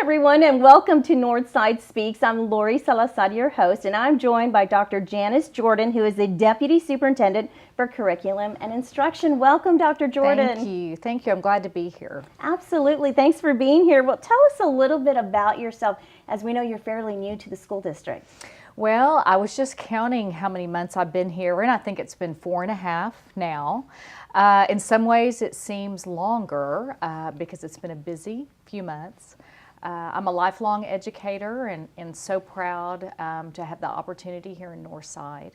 everyone, and welcome to Northside Speaks. I'm Lori Salazar, your host, and I'm joined by Dr. Janis Jordan, who is the Deputy Superintendent for Curriculum and Instruction. Welcome, Dr. Jordan. Thank you. Thank you. I'm glad to be here. Absolutely. Thanks for being here. Well, tell us a little bit about yourself, as we know you're fairly new to the school district. Well, I was just counting how many months I've been here, and I think it's been 4.5 now. In some ways, it seems longer because it's been a busy few months. I'm a lifelong educator and so proud to have the opportunity here in Northside.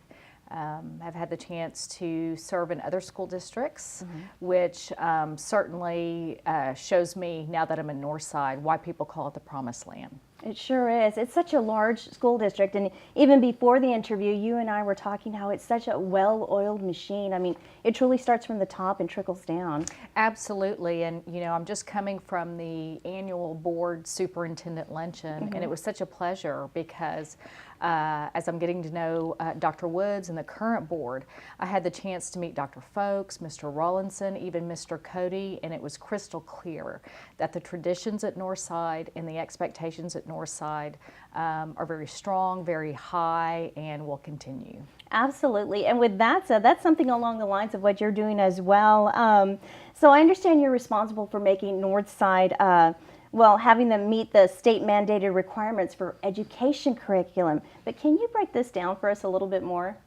I've had the chance to serve in other school districts, which certainly shows me, now that I'm in Northside, why people call it the Promised Land. It sure is. It's such a large school district, and even before the interview, you and I were talking how it's such a well-oiled machine. I mean, it truly starts from the top and trickles down. Absolutely, and you know, I'm just coming from the annual board superintendent luncheon, and it was such a pleasure because as I'm getting to know Dr. Woods and the current board, I had the chance to meet Dr. Folks, Mr. Rawlinson, even Mr. Cody, and it was crystal clear that the traditions at Northside and the expectations at Northside are very strong, very high, and will continue. Absolutely. And with that said, that's something along the lines of what you're doing as well. So I understand you're responsible for making Northside, well, having them meet the state mandated requirements for education curriculum. But can you break this down for us a little bit more?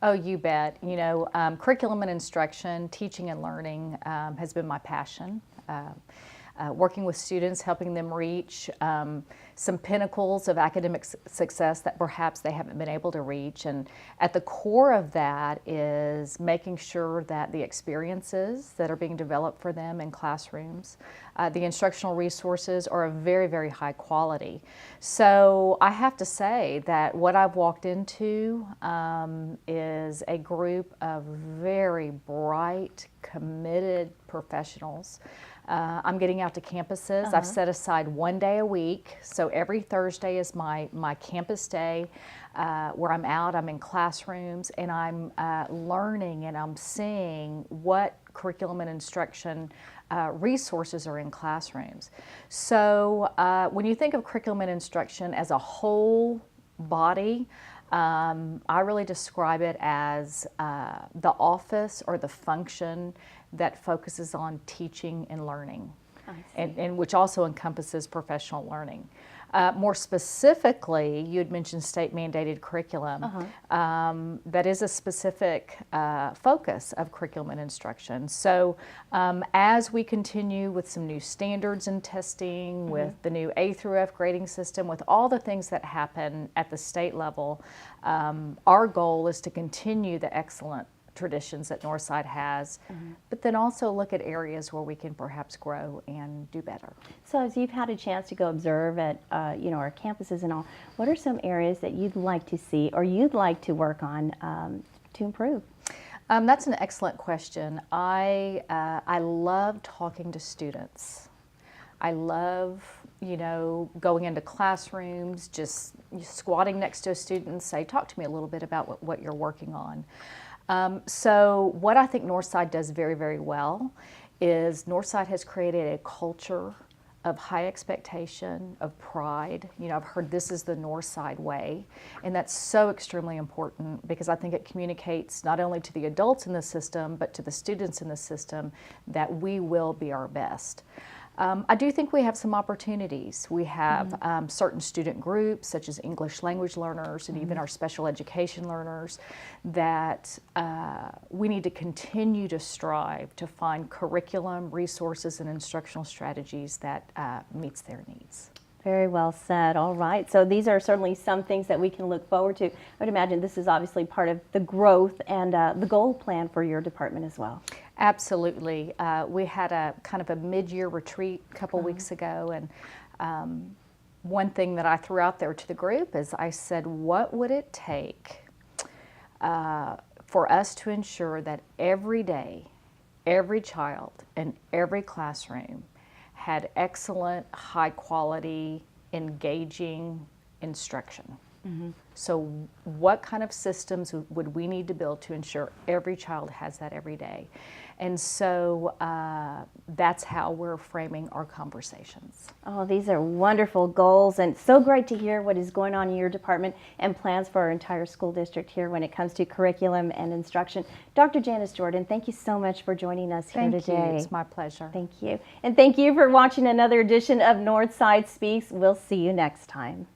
Oh, you bet. You know, curriculum and instruction, teaching and learning has been my passion. Working with students, helping them reach some pinnacles of academic success that perhaps they haven't been able to reach. And at the core of that is making sure that the experiences that are being developed for them in classrooms, the instructional resources are of very, very high quality. So I have to say that what I've walked into is a group of very bright, committed professionals. I'm getting out to campuses. I've set aside 1 day a week. So every Thursday is my campus day where I'm out, I'm in classrooms, and I'm learning and I'm seeing what curriculum and instruction resources are in classrooms. So when you think of curriculum and instruction as a whole body, I really describe it as the office or the function that focuses on teaching and learning, and which also encompasses professional learning. More specifically, you had mentioned state mandated curriculum. That is a specific focus of curriculum and instruction. So as we continue with some new standards and testing, with the new A through F grading system, with all the things that happen at the state level, our goal is to continue the excellent traditions that Northside has, but then also look at areas where we can perhaps grow and do better. So as you've had a chance to go observe at you know, our campuses and all, what are some areas that you'd like to see or you'd like to work on to improve? That's an excellent question. I love talking to students. I love, you know, going into classrooms, just squatting next to a student and say, talk to me a little bit about what you're working on. So what I think Northside does very, very well is Northside has created a culture of high expectation, of pride. You know, I've heard this is the Northside way, and that's so extremely important because I think it communicates not only to the adults in the system, but to the students in the system that we will be our best. I do think we have some opportunities. We have certain student groups, such as English language learners and even our special education learners, that we need to continue to strive to find curriculum, resources, and instructional strategies that meets their needs. Very well said. All right. So these are certainly some things that we can look forward to. I would imagine this is obviously part of the growth and the goal plan for your department as well. Absolutely. We had a kind of a mid-year retreat a couple weeks ago, and one thing that I threw out there to the group is I said, what would it take for us to ensure that every day, every child in every classroom had excellent, high quality, engaging instruction? So what kind of systems would we need to build to ensure every child has that every day? And so that's how we're framing our conversations. Oh, these are wonderful goals, and so great to hear what is going on in your department and plans for our entire school district here when it comes to curriculum and instruction. Dr. Janis Jordan, thank you so much for joining us here today. Thank you. It's my pleasure. Thank you. And thank you for watching another edition of Northside Speaks. We'll see you next time.